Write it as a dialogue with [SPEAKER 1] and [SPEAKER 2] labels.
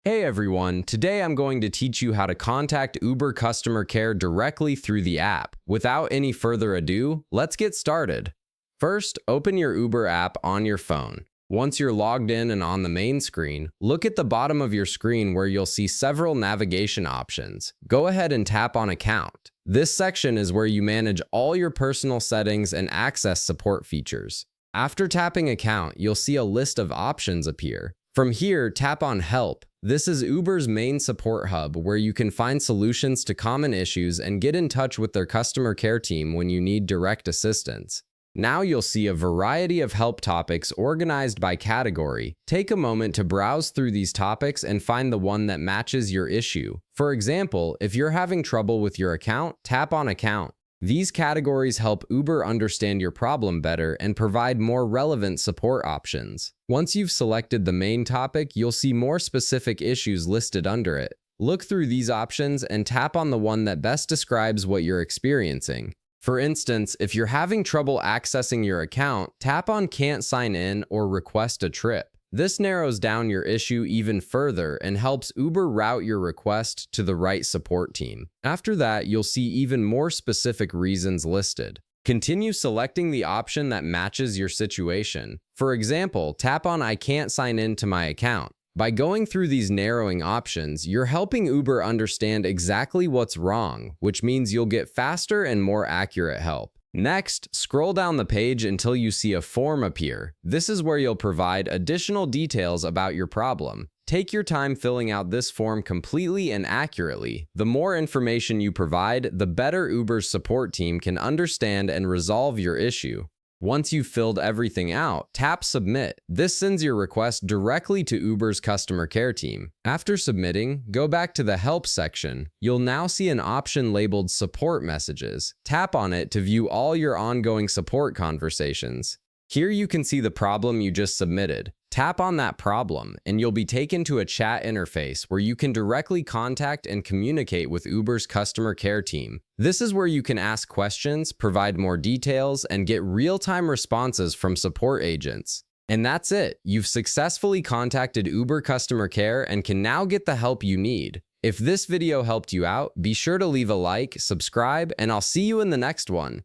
[SPEAKER 1] Hey everyone, today I'm going to teach you how to contact Uber customer care directly through the app. Without any further ado, let's get started. First, open your Uber app on your phone. Once you're logged in and on the main screen, look at the bottom of your screen where you'll see several navigation options. Go ahead and tap on Account. This section is where you manage all your personal settings and access support features. After tapping Account, you'll see a list of options appear. From here, tap on Help. This is Uber's main support hub where you can find solutions to common issues and get in touch with their customer care team when you need direct assistance. Now you'll see a variety of help topics organized by category. Take a moment to browse through these topics and find the one that matches your issue. For example, if you're having trouble with your account, tap on Account. These categories help Uber understand your problem better and provide more relevant support options. Once you've selected the main topic, you'll see more specific issues listed under it. Look through these options and tap on the one that best describes what you're experiencing. For instance, if you're having trouble accessing your account, tap on Can't Sign In or Request a Trip. This narrows down your issue even further and helps Uber route your request to the right support team. After that, you'll see even more specific reasons listed. Continue selecting the option that matches your situation. For example, tap on I can't sign in to my account. By going through these narrowing options, you're helping Uber understand exactly what's wrong, which means you'll get faster and more accurate help. Next, scroll down the page until you see a form appear. This is where you'll provide additional details about your problem. Take your time filling out this form completely and accurately. The more information you provide, the better Uber's support team can understand and resolve your issue. Once you've filled everything out, tap Submit. This sends your request directly to Uber's customer care team. After submitting, go back to the Help section. You'll now see an option labeled Support Messages. Tap on it to view all your ongoing support conversations. Here you can see the problem you just submitted. Tap on that problem, and you'll be taken to a chat interface where you can directly contact and communicate with Uber's customer care team. This is where you can ask questions, provide more details, and get real-time responses from support agents. And that's it. You've successfully contacted Uber customer care and can now get the help you need. If this video helped you out, be sure to leave a like, subscribe, and I'll see you in the next one.